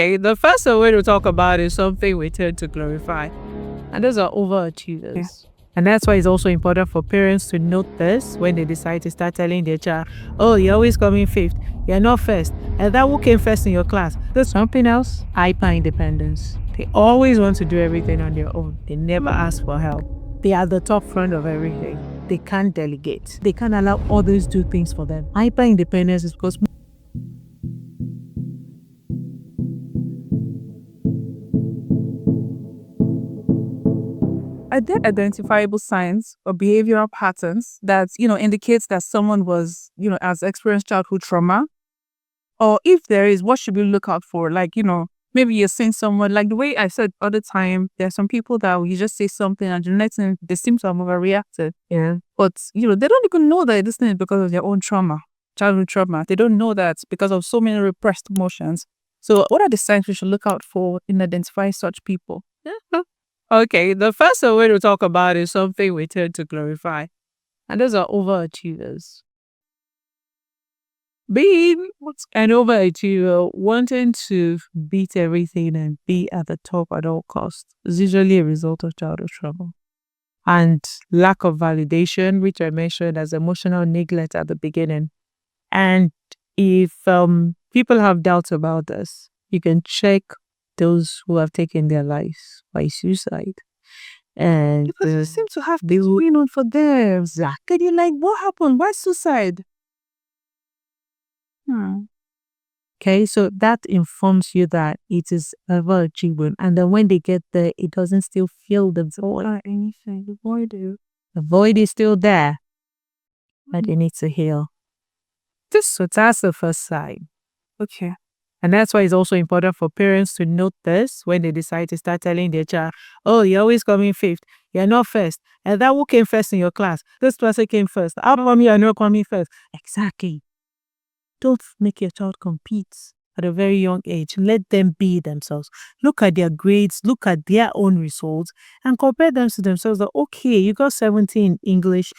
Okay, the first way to talk about is something we tend to glorify, and those are overachievers. Yeah. And that's why it's also important for parents to note this when they decide to start telling their child, oh, you're always coming fifth, you're not first, and that who came first in your class. There's something else, hyper independence. They always want to do everything on their own. They never ask for help. They are the top front of everything. They can't delegate. They can't allow others do things for them. Hyper independence is because are there identifiable signs or behavioral patterns that, indicates that someone was, has experienced childhood trauma? Or if there is, what should we look out for? Like, maybe you're seeing someone, like the way I said all the time, there's some people that you just say something and the next thing they seem to have overreacted. Yeah. But, they don't even know that this thing is because of their own trauma, childhood trauma. They don't know that because of so many repressed emotions. So what are the signs we should look out for in identifying such people? Okay, the first way to talk about is something we tend to glorify, and those are overachievers. Being an overachiever, wanting to beat everything and be at the top at all costs, is usually a result of childhood trauma and lack of validation, which I mentioned as emotional neglect at the beginning. And if people have doubts about this, you can check those who have taken their lives by suicide. And because they seem to have this going on for them. Exactly. You're like, what happened? Why suicide? Okay, so that informs you that it is overachieving. And then when they get there, it doesn't still feel the void. Or anything. The void is. The void is still there, but they need to heal. So that's the first sign. Okay. And that's why it's also important for parents to note this when they decide to start telling their child, oh, you're always coming fifth, you're not first. And that who came first in your class? This person came first. How come you're not coming first? Exactly. Don't make your child compete at a very young age. Let them be themselves. Look at their grades, look at their own results, and compare them to themselves. That, okay, you got 70 in English.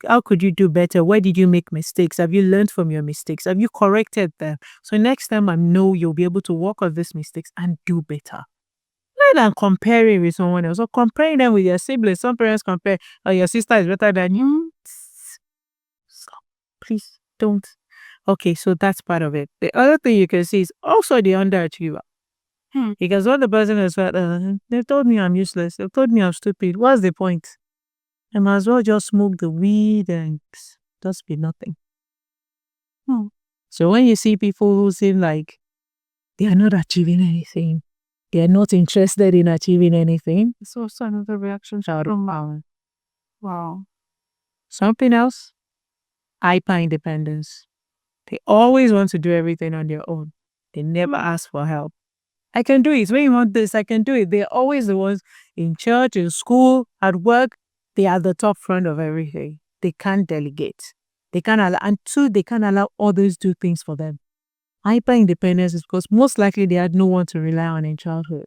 How could you do better? Where did you make mistakes? Have you learned from your mistakes? Have you corrected them? So next time I know you'll be able to work on these mistakes and do better. Rather than comparing with someone else or comparing them with your siblings. Some parents compare, oh, your sister is better than you. Stop. Please don't. Okay, so that's part of it. The other thing you can see is also the underachiever. Because what the person has said, they've told me I'm useless. They've told me I'm stupid. What's the point? I might as well just smoke the weed and just be nothing. So when you see people who seem like they are not achieving anything, they are not interested in achieving anything, it's also another reaction. Wow. Something else? Hyper independence. They always want to do everything on their own. They never ask for help. I can do it. When you want this, I can do it. They're always the ones in church, in school, at work. They are the top front of everything. They can't delegate. They can't allow others do things for them. Hyper independence is because most likely they had no one to rely on in childhood.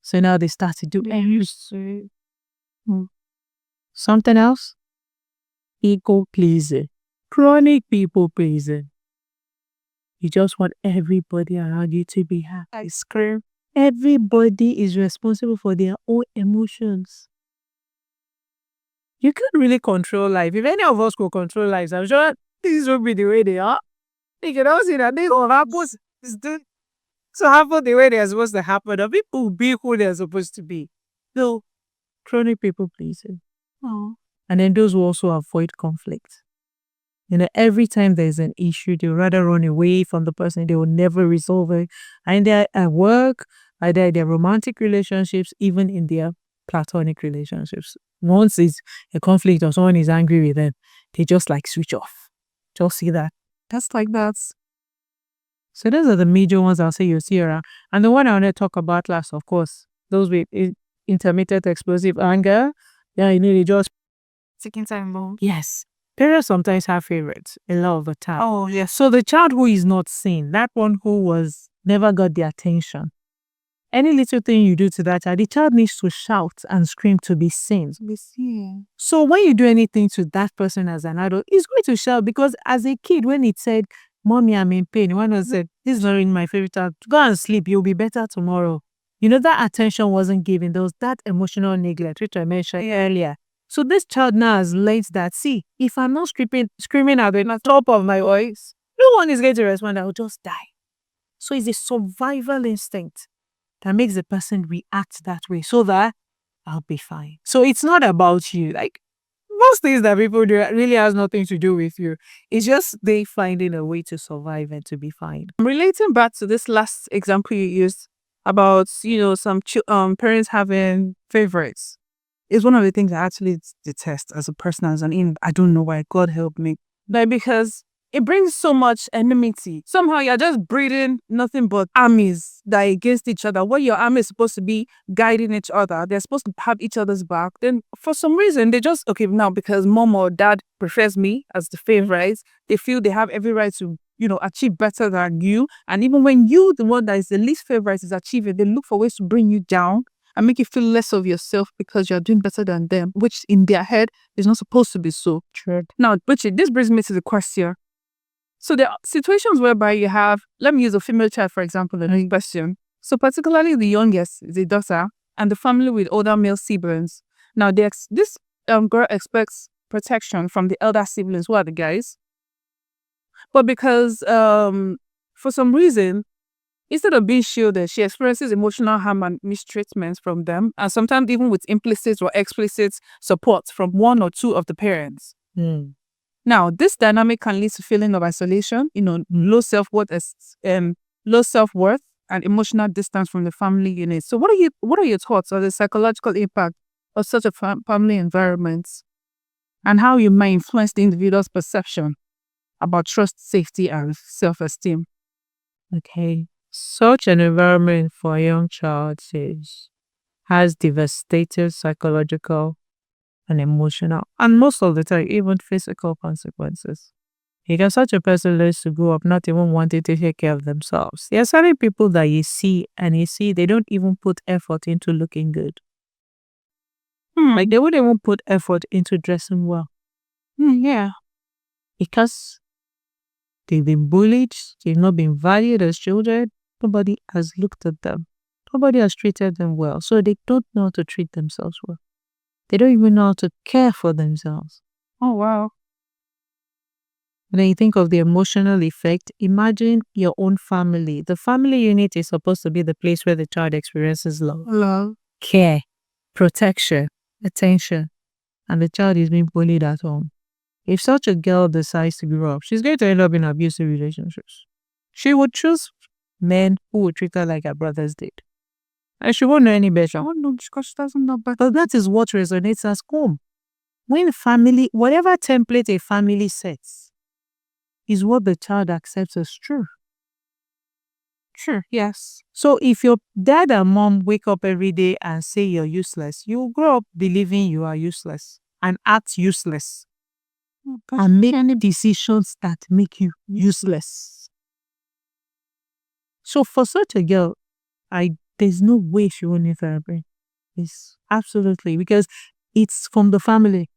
So now they start to do everything. Something else? People pleasing. Chronic people pleasing. You just want everybody around you to be happy. I scream. Everybody is responsible for their own emotions. You can't really control life. If any of us could control lives, I'm sure things would be the way they are. You can also see that things will happen to happen the way they're supposed to happen. The people will be who they're supposed to be. So, chronic people pleasing. And then those who also avoid conflict. Every time there's an issue, they would rather run away from the person. They will never resolve it. Either at work, either in their romantic relationships, even in their platonic relationships. Once it's a conflict or someone is angry with them, they just like switch off. Just see that. That's like that. So those are the major ones I'll say you'll see around. And the one I want to talk about last, of course, those with intermittent explosive anger. Yeah, they just taking time more. Yes. Parents sometimes have favorites a lot of the time. Oh, yes. So the child who is not seen, that one who never got the attention, any little thing you do to that child, the child needs to shout and scream to be seen. So when you do anything to that person as an adult, he's going to shout because as a kid, when it said, Mommy, I'm in pain, one of said, This is not really my favorite time. Go and sleep. You'll be better tomorrow. You know, that attention wasn't given. There was that emotional neglect, which I mentioned earlier. So this child now has learned that, see, if I'm not screaming at the top of my voice, no one is going to respond. I will just die. So it's a survival instinct that makes the person react that way so that I'll be fine. So it's not about you. Like most things that people do really has nothing to do with you. It's just they finding a way to survive and to be fine. Relating back to this last example you used about, some parents having favorites is one of the things I actually detest as a person, as an in. I don't know why. God help me. Like, because it brings so much enmity. Somehow you're just breeding nothing but armies that are against each other. What your army is supposed to be guiding each other, they're supposed to have each other's back. Then for some reason, they just, okay, now because mom or dad prefers me as the favorite, they feel they have every right to, achieve better than you. And even when you, the one that is the least favorite, is achieving, they look for ways to bring you down and make you feel less of yourself because you're doing better than them, which in their head is not supposed to be so. True. Now, Buchi, this brings me to the question. So there are situations whereby you have, let me use a female child, for example, in the question. So particularly the youngest is a daughter and the family with older male siblings. Now, this girl expects protection from the elder siblings, who are the guys. But because for some reason, instead of being shielded, she experiences emotional harm and mistreatment from them, and sometimes even with implicit or explicit support from one or two of the parents. Now, this dynamic can lead to feeling of isolation, low self-worth, and emotional distance from the family unit. So what are your thoughts on the psychological impact of such a family environment and how you might influence the individual's perception about trust, safety, and self-esteem? Okay. Such an environment for a young child has devastating psychological and emotional, and most of the time, even physical consequences. Because such a person learns to grow up not even wanting to take care of themselves. There are certain people that you see they don't even put effort into looking good. Like they wouldn't even put effort into dressing well. Yeah. Because they've been bullied, they've not been valued as children, nobody has looked at them. Nobody has treated them well. So they don't know how to treat themselves well. They don't even know how to care for themselves. Oh, wow. When you think of the emotional effect, imagine your own family. The family unit is supposed to be the place where the child experiences love, care, protection, attention, and the child is being bullied at home. If such a girl decides to grow up, she's going to end up in abusive relationships. She would choose men who would treat her like her brothers did. And she won't know any better. Oh, no, because she doesn't know better. But that is what resonates as home. When family, whatever template a family sets, is what the child accepts as true. Sure, yes. So if your dad and mom wake up every day and say you're useless, you will grow up believing you are useless and act useless and make any decisions that make you useless. So for such a girl, there's no way she won't need therapy. It's absolutely, because it's from the family.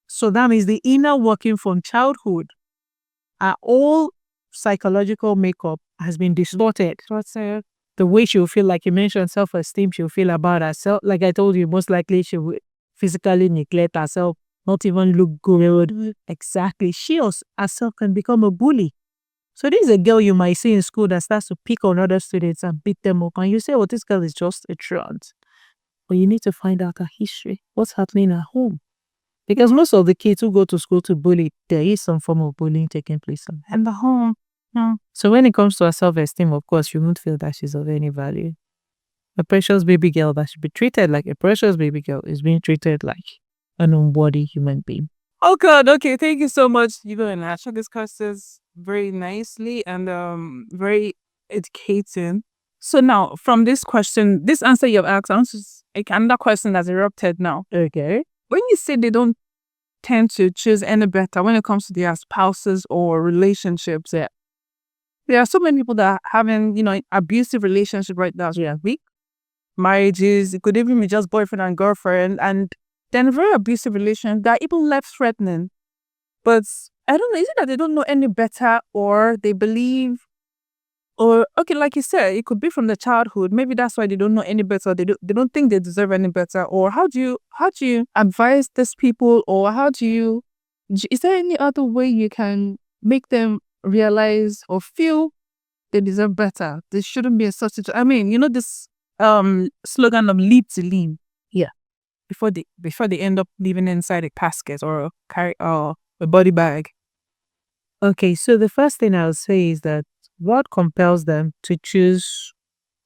So that means the inner working from childhood, all psychological makeup has been distorted. The way she will feel, like you mentioned, self-esteem, she'll feel about herself. Like I told you, most likely she will physically neglect herself, not even look good. Exactly. She herself can become a bully. So this is a girl you might see in school that starts to pick on other students and beat them up. And you say, oh, this girl is just a truant. But you need to find out her history. What's happening at home? Because most of the kids who go to school to bully, there is some form of bullying taking place in the home. So when it comes to her self-esteem, of course, you won't feel that she's of any value. A precious baby girl that should be treated like a precious baby girl is being treated like an unworthy human being. Oh God, okay, thank you so much. You and Asha discussed this very nicely and very educating. So now, from this question, this answer you've asked, I want to another question that's erupted now. Okay. When you say they don't tend to choose any better when it comes to their spouses or relationships, there are so many people that are having, abusive relationship right now. So yeah, weak marriages, it could even be just boyfriend and girlfriend, and then very abusive relations that are even life-threatening. But I don't know, is it that they don't know any better or they believe Or okay, like you said, it could be from the childhood. Maybe that's why they don't know any better. They don't think they deserve any better. Or how do you advise these people? Or how do you is there any other way you can make them realize or feel they deserve better? This shouldn't be a substitute. I mean, this slogan of leap to lean. Yeah. Before they end up living inside a casket or a body bag. Okay, so the first thing I'll say is that what compels them to choose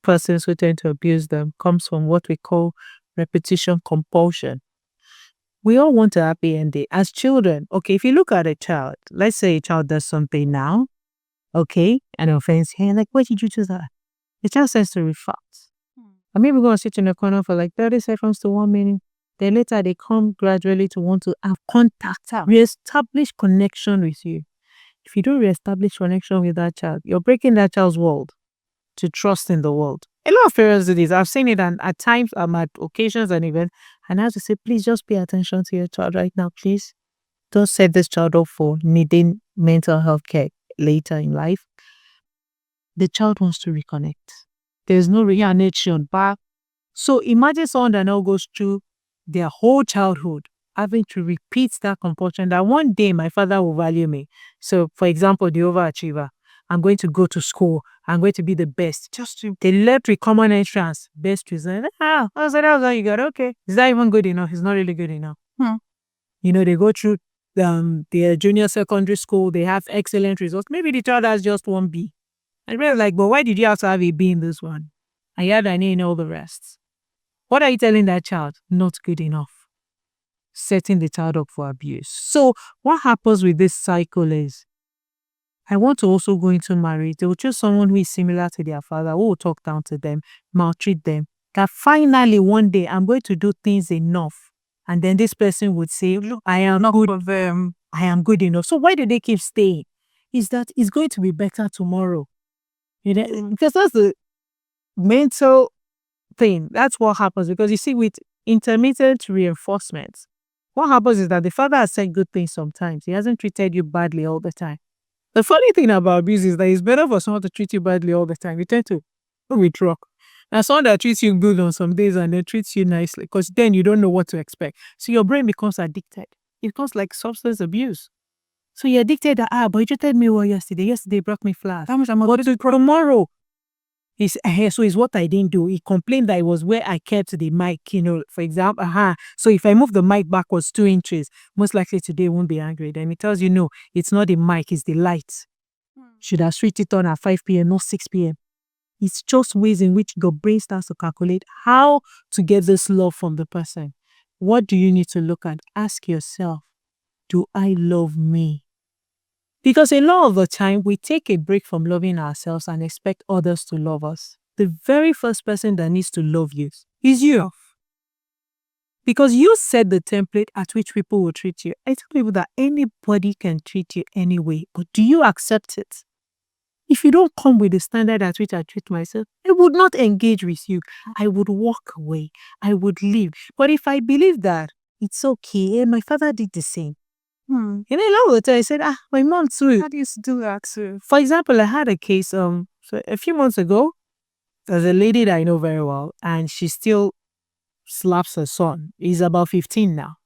persons who tend to abuse them comes from what we call repetition compulsion. We all want a happy ending. As children, okay, if you look at a child, let's say a child does something now, okay, an offense, hey, like, why did you do that? The child tends to reflect. I mean, we're going to sit in a corner for like 30 seconds to 1 minute. Then later they come gradually to want to have contact, reestablish connection with you. If you don't reestablish connection with that child, you're breaking that child's world to trust in the world. A lot of parents do this. I've seen it, and at times, at occasions and events, and I have to say, please just pay attention to your child right now, please. Don't set this child up for needing mental health care later in life. The child wants to reconnect. There's no reconnection back. So imagine someone that now goes through their whole childhood having to repeat that compulsion that one day my father will value me. So, for example, the overachiever. I'm going to go to school. I'm going to be the best. They left with common entrance. Best result. I said, that was all you got. Okay. Is that even good enough? It's not really good enough. They go through their junior secondary school. They have excellent results. Maybe the child has just 1B. And they're like, but why did you have to have a B in this one? And you had an A in all the rest. What are you telling that child? Not good enough. Setting the child up for abuse. So what happens with this cycle is, I want to also go into marriage. They will choose someone who is similar to their father, who will talk down to them, maltreat them. That finally one day I'm going to do things enough. And then this person would say, look, I am not good for them. I am good enough. So why do they keep staying? Is that it's going to be better tomorrow. Because that's the mental thing. That's what happens. Because you see, with intermittent reinforcement, what happens is that the father has said good things sometimes. He hasn't treated you badly all the time. The funny thing about abuse is that it's better for someone to treat you badly all the time. You tend to withdraw. Now, someone that treats you good on some days and then treats you nicely, because then you don't know what to expect. So your brain becomes addicted. It becomes like substance abuse. So you're addicted that, but you treated me well yesterday. Yesterday brought me flowers. How much am I going to do tomorrow? So it's what I didn't do. He complained that it was where I kept the mic, for example. So if I move the mic backwards 2 inches, most likely today won't be angry. Then it tells you, no, it's not the mic, it's the light. Should I switch it on at 5 p.m., not 6 p.m.? It's just ways in which your brain starts to calculate how to get this love from the person. What do you need to look at? Ask yourself, do I love me? Because a lot of the time, we take a break from loving ourselves and expect others to love us. The very first person that needs to love you is you. Because you set the template at which people will treat you. I tell people that anybody can treat you anyway, but do you accept it? If you don't come with the standard at which I treat myself, I would not engage with you. I would walk away. I would leave. But if I believe that it's okay, my father did the same. A lot of the time I said, my mom too. How do you do that too? For example, I had a case so a few months ago. There's a lady that I know very well, and she still slaps her son. He's about 15 now.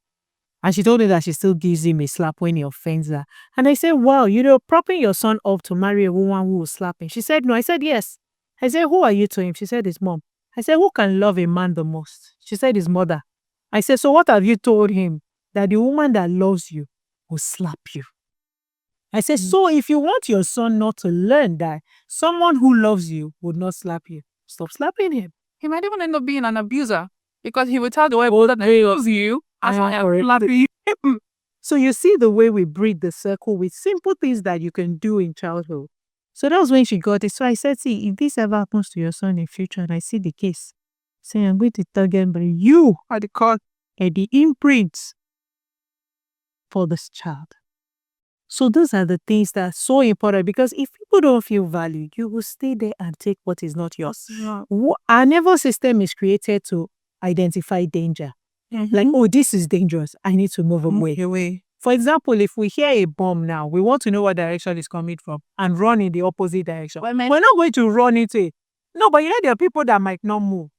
And she told me that she still gives him a slap when he offends her. And I said, wow, propping your son up to marry a woman who will slap him. She said, no. I said, yes. I said, who are you to him? She said, his mom. I said, who can love a man the most? She said, his mother. I said, so what have you told him? That the woman that loves you will slap you. I said, so if you want your son not to learn that someone who loves you would not slap you, stop slapping him. He might even end up being an abuser because he would tell the wife that he loves you. So you see the way we breed the circle with simple things that you can do in childhood. So that was when she got it. So I said, see, if this ever happens to your son in future and I see the case, say I'm going to tell them, but you are the cause and the imprint for this child. So those are the things that are so important, because if people don't feel valued, you will stay there and take what is not yours. Our nervous system is created to identify danger. Like, oh, this is dangerous. I need to move away. For example, if we hear a bomb now, we want to know what direction it's coming from and run in the opposite direction. We're not going to run into it. No, but there are people that might not move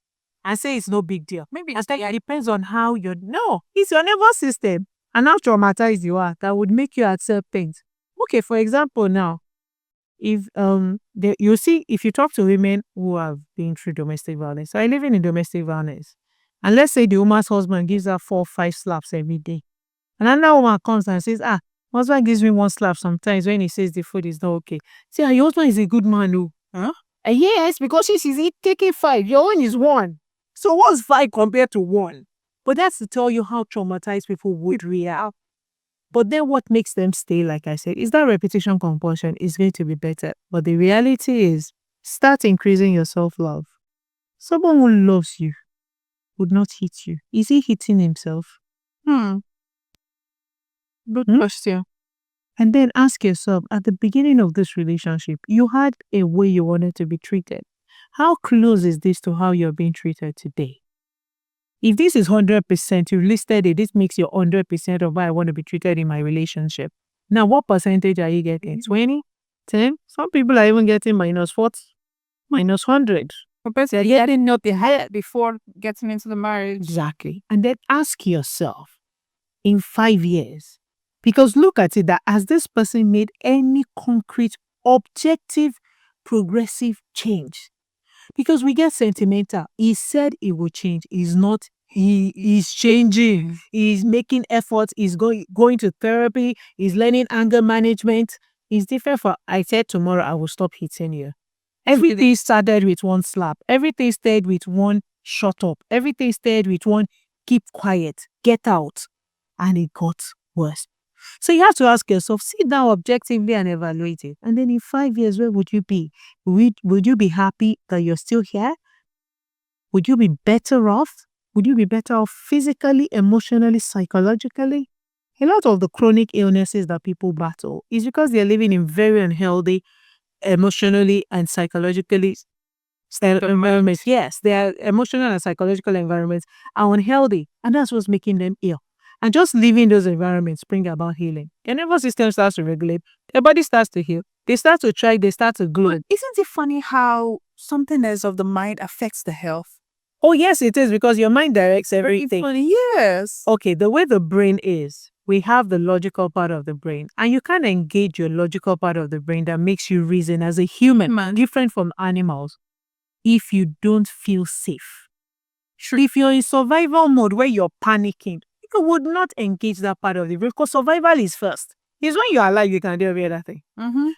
and say it's no big deal. Maybe it depends on how you know. It's your nervous system and how traumatized you are that would make you accept things. Okay, for example, now, if you see, if you talk to women who have been through domestic violence, so I living in domestic violence, and let's say the woman's husband gives her 4 or 5 slaps every day. And another woman comes and says, my husband gives me 1 slap sometimes when he says the food is not okay. See, your husband is a good man, who? Huh? Yes, because she's taking 5. Your own is 1. So what's 5 compared to 1? But that's to tell you how traumatized people would react. But then what makes them stay, like I said, is that repetition compulsion is going to be better. But the reality is, start increasing your self-love. Someone who loves you would not hit you. Is he hitting himself? Good question. And then ask yourself, at the beginning of this relationship, you had a way you wanted to be treated. How close is this to how you're being treated today? If this is 100%, you listed it, this makes you 100% of how I want to be treated in my relationship. Now, what percentage are you getting? 20? 10? Some people are even getting minus 40, minus 100. But they're getting not the higher before getting into the marriage. Exactly. And then ask yourself, in 5 years, because look at it, that has this person made any concrete, objective, progressive change? Because we get sentimental. He said he will change. He's not. He is changing. He's making efforts. He's going to therapy. He's learning anger management. It's different for, I said tomorrow I will stop hitting you. Everything started with 1 slap. Everything started with 1 shut up. Everything started with 1 keep quiet, get out. And it got worse. So you have to ask yourself, sit down objectively and evaluate it. And then in 5 years, where would you be? Would you be happy that you're still here? Would you be better off? Would you be better off physically, emotionally, psychologically? A lot of the chronic illnesses that people battle is because they're living in very unhealthy, emotionally and psychologically environments. Yes, their emotional and psychological environments are unhealthy, and that's what's making them ill. And just leaving those environments bring about healing. Your nervous system starts to regulate. Your body starts to heal. They start to try. They start to glow. Isn't it funny how something else of the mind affects the health? Oh, yes, it is, because your mind directs everything. Funny, yes. Okay, the way the brain is, we have the logical part of the brain, and you can't engage your logical part of the brain that makes you reason as a human, different from animals, if you don't feel safe. If you're in survival mode where you're panicking, you would not engage that part of the brain, because survival is first. It's when you're alive, you can do every other thing.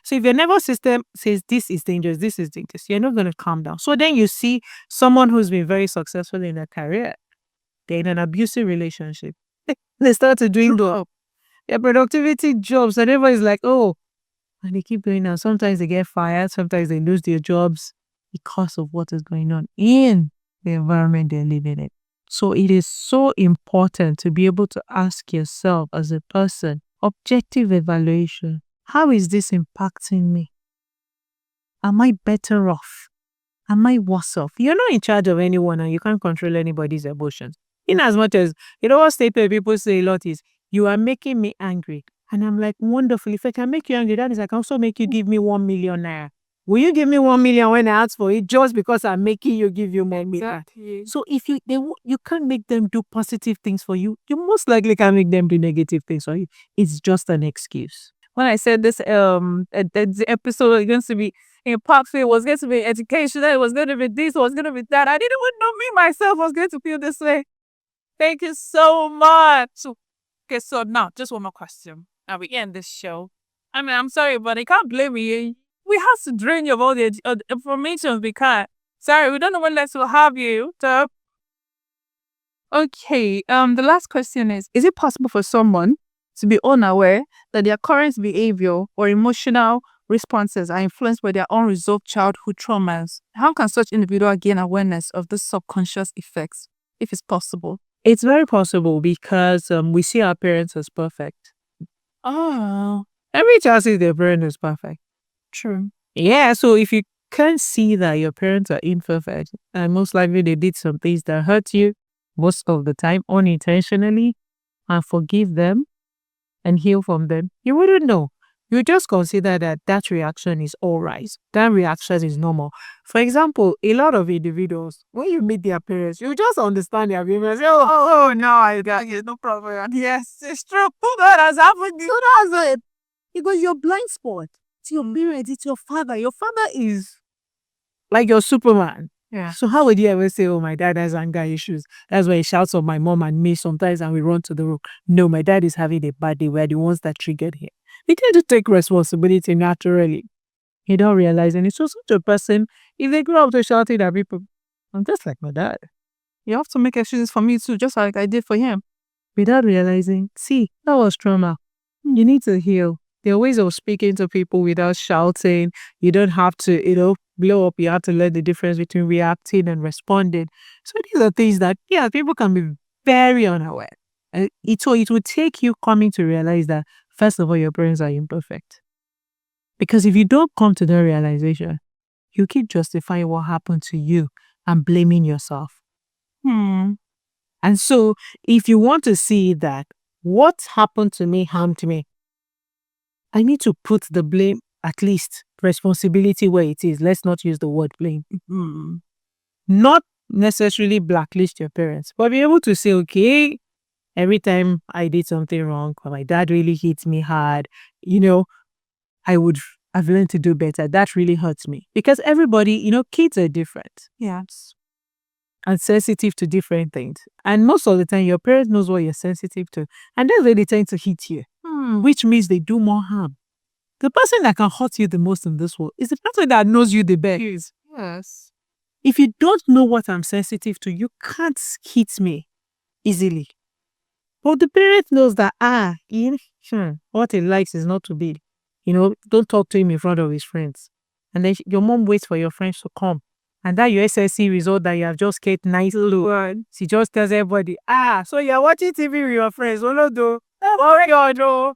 So if your nervous system says this is dangerous, you're not going to calm down. So then you see someone who's been very successful in their career, they're in an abusive relationship. They start to dwindle. Their productivity jobs, and everybody's like, oh, and they keep going on. Sometimes they get fired, sometimes they lose their jobs because of what is going on in the environment they're living in. So it is so important to be able to ask yourself as a person, objective evaluation. How is this impacting me? Am I better off? Am I worse off? You're not in charge of anyone and you can't control anybody's emotions. In as much as, what statement people say a lot is, you are making me angry. And I'm like, wonderful. If I can make you angry, that is, I can also make you give me 1 million naira. Will you give me 1 million when I ask for it just because I'm making you give you 1 million? Exactly. So if you can't make them do positive things for you, you most likely can make them do negative things for you. It's just an excuse. When I said this, the episode was going to be in part 3, was going to be educational, it was going to be this, it was going to be that. I didn't even know me myself was going to feel this way. Thank you so much. Okay, so now just one more question. Now we end this show. I mean, I'm sorry, but I can't blame you. We have to drain you of all the information we can. Sorry, we don't know when next we'll have you. So, okay, the last question is it possible for someone to be unaware that their current behavior or emotional responses are influenced by their unresolved childhood traumas? How can such individual gain awareness of the subconscious effects, if it's possible? It's very possible because we see our parents as perfect. Oh. Every child sees their parent as perfect. True. Yeah, so if you can't see that your parents are imperfect, and most likely they did some things that hurt you most of the time unintentionally, and forgive them and heal from them, you wouldn't know. You just consider that that reaction is all right. That reaction is normal. For example, a lot of individuals, when you meet their parents, you just understand their behavior. Say, oh, no, I got you, no problem. Yes, it's true. That has happened. So that's it. Because your blind spot to your parents, it's your father. Your father is like your Superman. Yeah. So how would you ever say, oh, my dad has anger issues? That's why he shouts on my mom and me sometimes and we run to the room. No, my dad is having a bad day. We're the ones that triggered him. We tend to take responsibility naturally. You don't realize. And it's also such a person, if they grow up to shouting at people, I'm just like my dad. You have to make excuses for me too, just like I did for him. Without realizing, see, that was trauma. You need to heal. There are ways of speaking to people without shouting. You don't have to, blow up. You have to learn the difference between reacting and responding. So these are things that, people can be very unaware. So it will take you coming to realize that, first of all, your parents are imperfect. Because if you don't come to that realization, you keep justifying what happened to you and blaming yourself. And so if you want to see that what happened to me harmed me, I need to put the blame, at least responsibility, where it is. Let's not use the word blame. Not necessarily blacklist your parents, but be able to say, okay, every time I did something wrong, or my dad really hit me hard, I've learned to do better. That really hurts me. Because everybody, kids are different. Yes. And sensitive to different things. And most of the time, your parents knows what you're sensitive to. And that's where they tend to hit you, which means they do more harm. The person that can hurt you the most in this world is the person that knows you the best. Yes. If you don't know what I'm sensitive to, you can't hit me easily. But the parent knows that, what he likes is not to be. Don't talk to him in front of his friends. And then your mom waits for your friends to come. And that your SSC result that you have just get nice look. She just tells everybody, so you're watching TV with your friends. Oh, no, though. Oh, my God, no.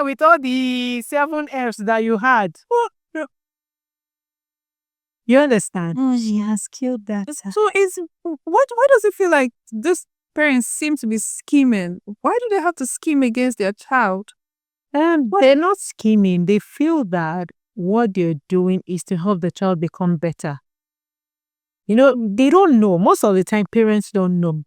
With all the 7 Fs that you had. You understand? She has killed that. So why does it feel like this parents seem to be scheming? Why do they have to scheme against their child? They're not scheming. They feel that what they're doing is to help the child become better. They don't know. Most of the time, parents don't know.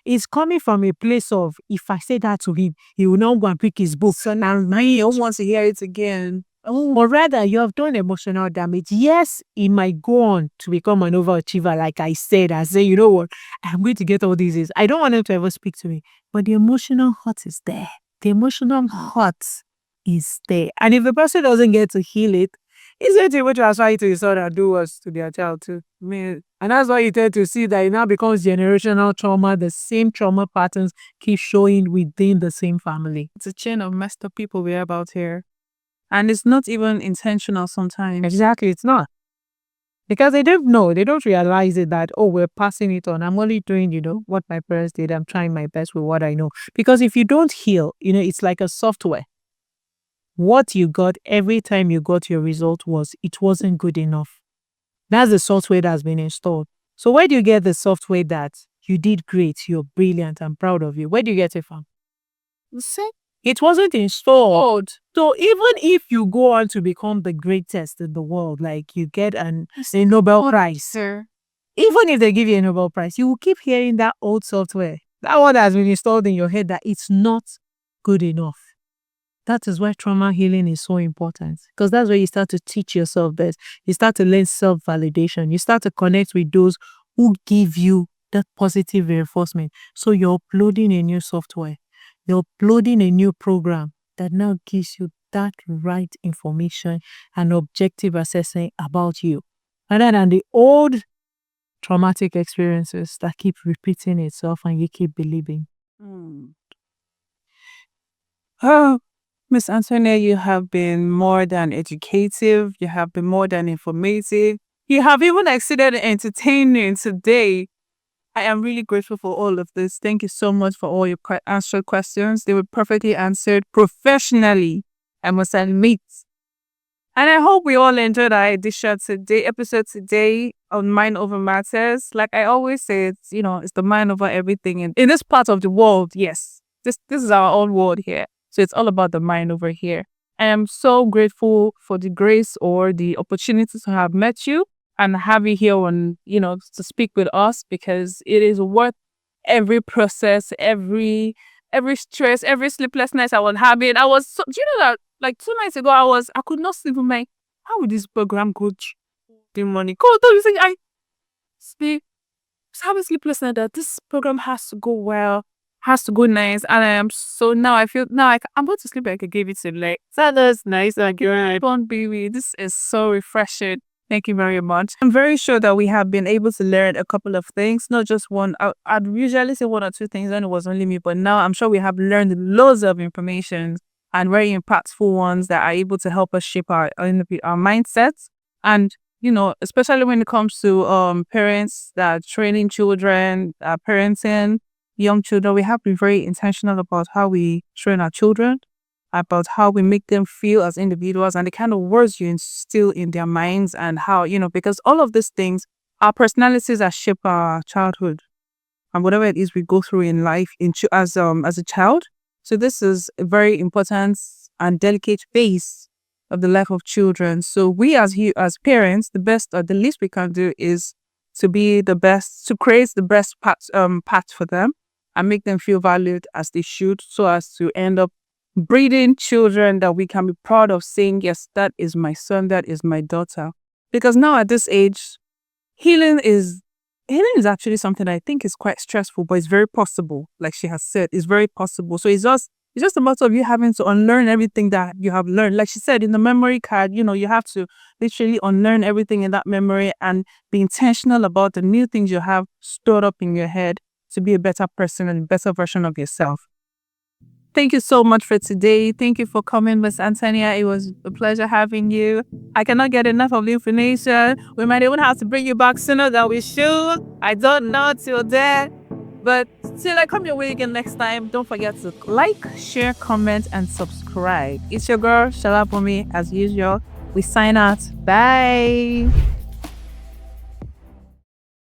It's coming from a place of, if I say that to him, he will not go and pick his book. So now he don't want to hear it again. Or rather, you have done emotional damage. Yes, he might go on to become an overachiever, like I said. I say, you know what? I'm going to get all these. I don't want him to ever speak to me. But the emotional hurt is there. The emotional hurt is there. And if the person doesn't get to heal it, he's going to be able to transfer it to his son and do worse to their child too. And that's why you tend to see that it now becomes generational trauma. The same trauma patterns keep showing within the same family. It's a chain of messed up people we're about here. And it's not even intentional sometimes. Exactly, it's not. Because they don't know, they don't realize it that, we're passing it on. I'm only doing, what my parents did. I'm trying my best with what I know. Because if you don't heal, it's like a software. What you got every time you got your result it wasn't good enough. That's the software that's been installed. So where do you get the software that you did great, you're brilliant, I'm proud of you? Where do you get it from? See? It wasn't installed. So even if you go on to become the greatest in the world, like you get a Nobel Prize, sir. Even if they give you a Nobel Prize, you will keep hearing that old software. That one has been installed in your head that it's not good enough. That is why trauma healing is so important. Because that's where you start to teach yourself this. You start to learn self-validation. You start to connect with those who give you that positive reinforcement. So you're uploading a new software. You're uploading a new program that now gives you that right information and objective assessment about you. Rather than the old traumatic experiences that keep repeating itself and you keep believing. Oh, Ms. Anthonia, you have been more than educative. You have been more than informative. You have even exceeded entertaining today. I am really grateful for all of this. Thank you so much for all your answered questions. They were perfectly answered professionally, I must admit. And I hope we all enjoyed our episode today on Mind Over Matters. Like I always say, it's the mind over everything. And in this part of the world, yes, this is our own world here. So it's all about the mind over here. I am so grateful for the grace or the opportunity to have met you and have you here on, to speak with us, because it is worth every process, every stress, every sleepless nights I was having. I was so, do you know that like 2 nights ago I could not sleep with my, how would this program go the money? Go, don't you think I sleep? Having sleepless night that this program has to go well, has to go nice, and I am so now I feel now I'm going to sleep like I gave it to like that is nice and good. Fun baby, this is so refreshing. Thank you very much. I'm very sure that we have been able to learn a couple of things, not just one. I'd usually say one or two things when it was only me, but now I'm sure we have learned loads of information and very impactful ones that are able to help us shape our mindsets. And especially when it comes to parents that are training children, parenting young children, we have to be very intentional about how we train our children, about how we make them feel as individuals and the kind of words you instill in their minds, and how, because all of these things, our personalities are shape our childhood and whatever it is we go through in life as a child. So this is a very important and delicate phase of the life of children. So we as parents, the best or the least we can do is to be the best, to create the best path for them and make them feel valued as they should, so as to end up breeding children that we can be proud of, saying, yes, that is my son, that is my daughter. Because now at this age, healing is actually something I think is quite stressful, but it's very possible. Like she has said, it's very possible. So it's just a matter of you having to unlearn everything that you have learned. Like she said, in the memory card, you have to literally unlearn everything in that memory and be intentional about the new things you have stored up in your head to be a better person and a better version of yourself. Thank you so much for today. Thank you for coming, Ms Anthonia. It was a pleasure having you. I cannot get enough of the information. We might even have to bring you back sooner than we should. I don't know till then. But till I come your way again next time, don't forget to like, share, comment, and subscribe. It's your girl, Shala Bumi, as usual. We sign out. Bye.